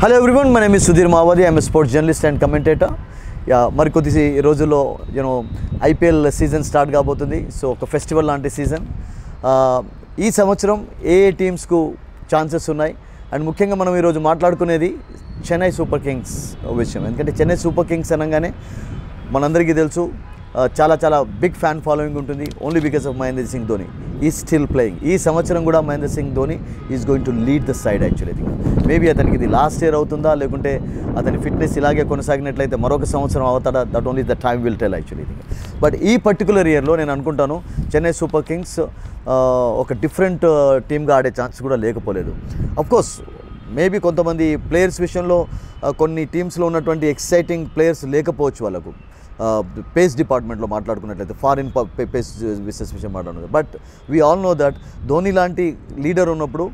Hello everyone, my name is Sudhir Mawadi. I am a sports journalist and commentator. మరికొద్ది రోజుల్లో IPL season start కాబోతుంది. So ఒక festival లాంటి season. ఈ సంవత్సరం ఏ టీమ్స్కు ఛాన్సెస్ ఉన్నాయి అండ్ ముఖ్యంగా మనం ఈరోజు మాట్లాడుకునేది చెన్నై సూపర్ కింగ్స్ విషయం. ఎందుకంటే చెన్నై సూపర్ కింగ్స్ అనగానే మనందరికీ తెలుసు చాలా బిగ్ ఫ్యాన్ ఫాలోయింగ్ ఉంటుంది. Only because of Mahendra Singh Dhoni is still playing. ఈ సంవత్సరం కూడా Mahendra Singh Dhoni is going to lead the side. Actually maybe అతనికి ఇది లాస్ట్ ఇయర్ అవుతుందా, లేకుంటే అతని ఫిట్నెస్ ఇలాగే కొనసాగినట్లయితే మరొక సంవత్సరం అవుతాడా, that only the time will tell actually. But ఈ పర్టికులర్ ఇయర్లో నేను అనుకుంటాను చెన్నై సూపర్ కింగ్స్ ఒక డిఫరెంట్ టీమ్గా ఆడే ఛాన్స్ కూడా లేకపోలేదు. అఫ్కోర్స్ మేబీ కొంతమంది ప్లేయర్స్ విషయంలో కొన్ని టీమ్స్లో ఉన్నటువంటి ఎక్సైటింగ్ ప్లేయర్స్ లేకపోవచ్చు వాళ్ళకు, పేస్ డిపార్ట్మెంట్లో మాట్లాడుకున్నట్లయితే ఫారిన్ పేస్ బిజినెస్ విషయం మాట్లాడుతుంది. But we all know that Dhoni లాంటి లీడర్ ఉన్నప్పుడు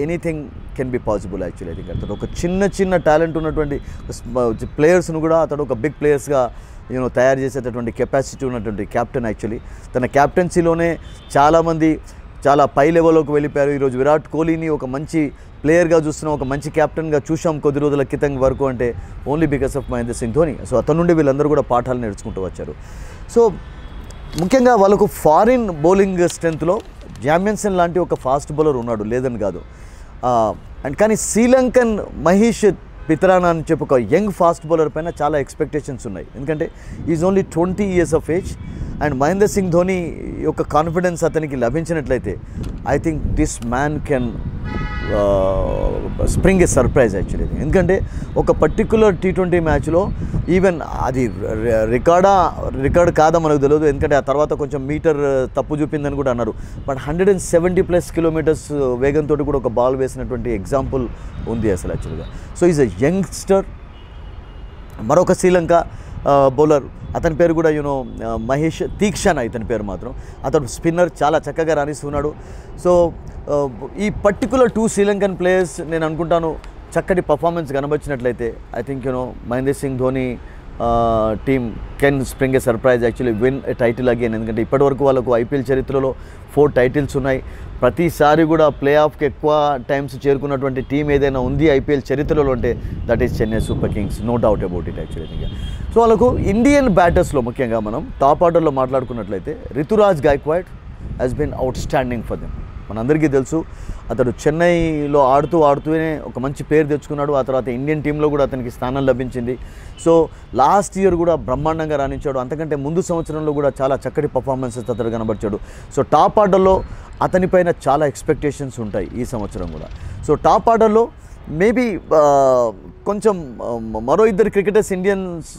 anything can be possible. Actually I think అతను ఒక చిన్న టాలెంట్ ఉన్నటువంటి ప్లేయర్స్ను కూడా అతడు ఒక బిగ్ ప్లేయర్స్గా తయారు చేసేటటువంటి కెపాసిటీ ఉన్నటువంటి క్యాప్టెన్. యాక్చువల్లీ తన క్యాప్టెన్సీలోనే చాలామంది చాలా పై లెవెల్లోకి వెళ్ళిపోయారు. ఈరోజు విరాట్ కోహ్లీని ఒక మంచి ప్లేయర్గా చూస్తున్నాం, ఒక మంచి క్యాప్టెన్గా చూసాం కొద్ది రోజుల క్రితం వరకు, అంటే only because of Mahendra Singh Dhoni. So అతని నుండి వీళ్ళందరూ కూడా పాఠాలు నేర్చుకుంటూ వచ్చారు. సో ముఖ్యంగా వాళ్ళకు ఫారిన్ బౌలింగ్ స్ట్రెంత్లో జామ్యన్సన్ లాంటి ఒక ఫాస్ట్ బౌలర్ ఉన్నాడు, లేదని కాదు. అండ్ కానీ శ్రీలంకన్ మహేష్ పిత్రానా అని చెప్పి ఒక యంగ్ ఫాస్ట్ బౌలర్ పైన చాలా ఎక్స్పెక్టేషన్స్ ఉన్నాయి. ఎందుకంటే is only 20 years of age. And Mahendra Singh Dhoni యొక్క కాన్ఫిడెన్స్ అతనికి లభించినట్లయితే I think this man can spring a surprise actually. ఎందుకంటే ఒక పర్టిక్యులర్ T20 మ్యాచ్లో ఈవెన్ అది రికార్డ్ కాదా మనకు తెలియదు, ఎందుకంటే ఆ తర్వాత కొంచెం మీటర్ తప్పు చూపిందని కూడా అన్నారు. బట్ 170+ kilometers వేగంతో కూడా ఒక బాల్ వేసినటువంటి ఎగ్జాంపుల్ ఉంది అసలు యాక్చువల్గా. So is a youngster. మరొక శ్రీలంక బౌలర్, అతని పేరు కూడా మహేష్ తీక్షణ ఇతని పేరు మాత్రం. అతడు స్పిన్నర్, చాలా చక్కగా రాణిస్తున్నాడు. సో ఈ పర్టికులర్ 2 శ్రీలంకన్ ప్లేయర్స్ నేను అనుకుంటాను చక్కటి పర్ఫార్మెన్స్ కనబరిచినట్లయితే I think Mahendra Singh Dhoni team can spring a surprise actually, win a title again. ఎందుకంటే ఇప్పటివరకు వాళ్ళకు ఐపీఎల్ చరిత్రలో 4 titles ఉన్నాయి. ప్రతిసారి కూడా ప్లే ఆఫ్కి ఎక్కువ టైమ్స్ చేరుకున్నటువంటి టీం ఏదైనా ఉంది ఐపీఎల్ చరిత్రలో అంటే that is Chennai Super Kings, no doubt about it actually. So వాళ్ళకు ఇండియన్ బ్యాటర్స్లో ముఖ్యంగా మనం టాప్ ఆర్డర్లో మాట్లాడుకున్నట్లయితే Ruturaj Gaikwad has been outstanding for them. మనందరికీ తెలుసు అతడు చెన్నైలో ఆడుతూనే ఒక మంచి పేరు తెచ్చుకున్నాడు. ఆ తర్వాత ఇండియన్ టీంలో కూడా అతనికి స్థానం లభించింది. సో లాస్ట్ ఇయర్ కూడా బ్రహ్మాండంగా రాణించాడు. అంతకంటే ముందు సంవత్సరంలో కూడా చాలా చక్కటి పర్ఫార్మెన్సెస్ అతడు కనబరిచాడు. సో టాప్ ఆర్డర్లో అతనిపైన చాలా ఎక్స్పెక్టేషన్స్ ఉంటాయి ఈ సంవత్సరం కూడా. సో టాప్ ఆర్డర్లో మేబీ కొంచెం మరో 2 క్రికెటర్స్ ఇండియన్స్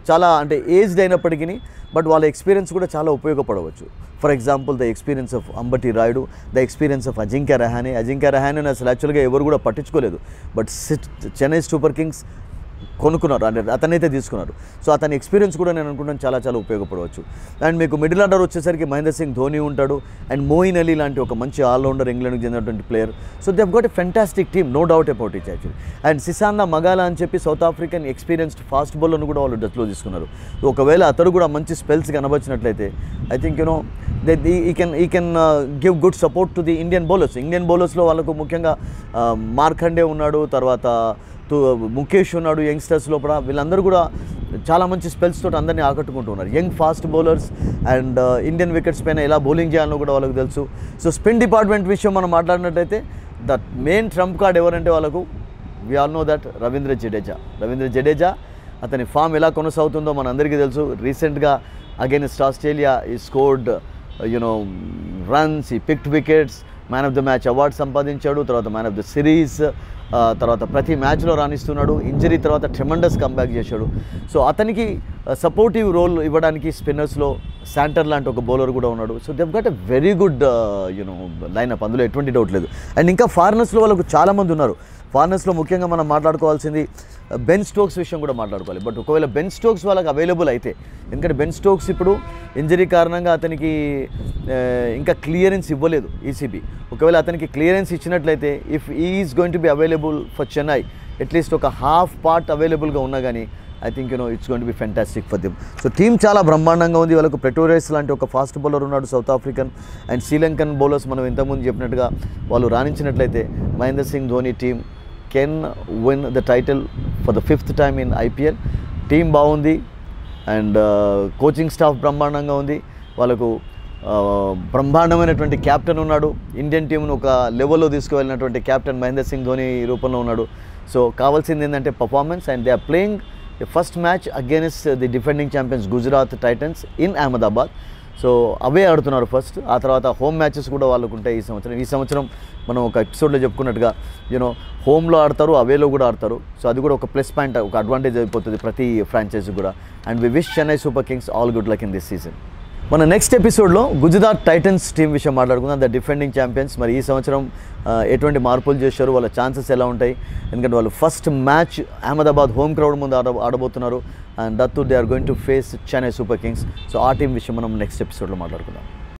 చాలా అంటే ఏజ్డ్ అయినప్పటికీ బట్ వాళ్ళ ఎక్స్పీరియన్స్ కూడా చాలా ఉపయోగపడవచ్చు. For example the experience of Ambati Rayudu, the experience of Ajinkya Rahane అసలు యాక్చువల్గా ఎవరు కూడా పట్టించుకోలేదు. బట్ చెన్నై సూపర్ కింగ్స్ కొనుక్కున్నారు, అంటే అతనైతే తీసుకున్నారు. సో అతని ఎక్స్పీరియన్స్ కూడా నేను అనుకుంటాను చాలా ఉపయోగపడవచ్చు. అండ్ మీకు మిడిల్ ఆర్డర్ వచ్చేసరికి మహేంద్ర సింగ్ ధోని ఉంటాడు, అండ్ మోయిన్ అలీ లాంటి ఒక మంచి ఆల్రౌండర్ ఇంగ్లాండ్కి చెందినటువంటి player. So they have got a fantastic team, no doubt about it actually. And Sisanda Magala అని చెప్పి సౌత్ ఆఫ్రికన్ ఎక్స్పీరియన్స్డ్ ఫాస్ట్ బౌలర్ను కూడా వాళ్ళు డచ్లో తీసుకున్నారు. ఒకవేళ అతడు కూడా మంచి స్పెల్స్ కనబరిచినట్లయితే ఐ థింక్ ఈ can give good support to the Indian బౌలర్స్లో వాళ్ళకు ముఖ్యంగా మార్కండే ఉన్నాడు, తర్వాత ముఖేష్ ఉన్నాడు, యంగ్స్టర్స్ లోపల వీళ్ళందరూ కూడా చాలా మంచి స్పెల్స్ తోటి అందరినీ ఆకట్టుకుంటున్నారు. Young fast bowlers and Indian wickets పైన ఎలా బౌలింగ్ చేయాలో కూడా వాళ్ళకు తెలుసు. సో స్పిన్ డిపార్ట్మెంట్ విషయం మనం మాట్లాడినట్టయితే దట్ మెయిన్ ట్రంప్ కార్డ్ ఎవరంటే వాళ్ళకు we all know that Ravindra Jadeja. అతని ఫామ్ ఎలా కొనసాగుతుందో మన అందరికీ తెలుసు. రీసెంట్గా against Australia he scored runs, he picked wickets, man of the match award సంపాదించాడు, తర్వాత మ్యాన్ ఆఫ్ ద సిరీస్, తర్వాత ప్రతి మ్యాచ్లో రాణిస్తున్నాడు. ఇంజరీ తర్వాత ట్రెమండస్ కంబ్యాక్ చేశాడు. సో అతనికి సపోర్టివ్ రోల్ ఇవ్వడానికి స్పిన్నర్స్లో శాంటర్ లాంటి ఒక బౌలర్ కూడా ఉన్నాడు. So they got a very good lineup, అందులో ఎటువంటి డౌట్ లేదు. అండ్ ఇంకా ఫారినర్స్లో వాళ్ళకు చాలామంది ఉన్నారు. ఫారినర్స్లో ముఖ్యంగా మనం మాట్లాడుకోవాల్సింది బెన్ స్టోక్స్ విషయం కూడా మాట్లాడుకోవాలి. బట్ ఒకవేళ బెన్ స్టోక్స్ వాళ్ళకి అవైలబుల్ అయితే, ఎందుకంటే బెన్ స్టోక్స్ ఇప్పుడు ఇంజరీ కారణంగా అతనికి ఇంకా క్లియరెన్స్ ఇవ్వలేదు ఈసీబీ. ఒకవేళ అతనికి క్లియరెన్స్ ఇచ్చినట్లయితే if is going to be available for Chennai, at least ఒక హాఫ్ పార్ట్ అవైలబుల్గా ఉన్నా కానీ I think it's going to be fantastic for them. So team చాలా బ్రహ్మాండంగా ఉంది. వాళ్ళకు ప్రెటోరియస్ లాంటి ఒక ఫాస్ట్ బౌలర్ ఉన్నాడు South African. And Sri Lankan bowlers మనం ఇంతకుముందు చెప్పినట్టుగా వాళ్ళు రాణించినట్లయితే Mahendra Singh Dhoni team can win the title for the 5th time in IPL. Team బాగుంది అండ్ కోచింగ్ స్టాఫ్ బ్రహ్మాండంగా ఉంది. వాళ్ళకు బ్రహ్మాండమైనటువంటి క్యాప్టెన్ ఉన్నాడు. ఇండియన్ టీంను ఒక లెవెల్లో తీసుకువెళ్ళినటువంటి క్యాప్టెన్ మహేంద్ర సింగ్ ధోని రూపంలో ఉన్నాడు. సో కావాల్సింది ఏంటంటే performance, and they are playing the first match against the defending champions Gujarat Titans in Ahmedabad. So away ఆడుతున్నారు ఫస్ట్. ఆ తర్వాత హోమ్ మ్యాచెస్ కూడా వాళ్ళకు ఉంటాయి ఈ సంవత్సరం మనం ఒక ఎపిసోడ్లో చెప్పుకున్నట్టుగా హోమ్లో ఆడతారు, అవేలో కూడా ఆడతారు. సో అది కూడా ఒక ప్లస్ పాయింట్, ఒక అడ్వాంటేజ్ అయిపోతుంది ప్రతి ఫ్రాంచైజీ కూడా. And we wish Chennai Super Kings all good luck in this season. మన నెక్స్ట్ ఎపిసోడ్లో గుజరాత్ టైటన్స్ టీం విషయం మాట్లాడుకుందాం. ద డిఫెండింగ్ ఛాంపియన్స్ మరి ఈ సంవత్సరం ఎటువంటి మార్పులు చేశారు, వాళ్ళ ఛాన్సెస్ ఎలా ఉంటాయి, ఎందుకంటే వాళ్ళు first match Ahmedabad home crowd ముందు ఆడబోతున్నారు. And that they are going to face Chennai Super Kings. So ఆ టీం విషయం మనం నెక్స్ట్ ఎపిసోడ్లో మాట్లాడుకుందాం.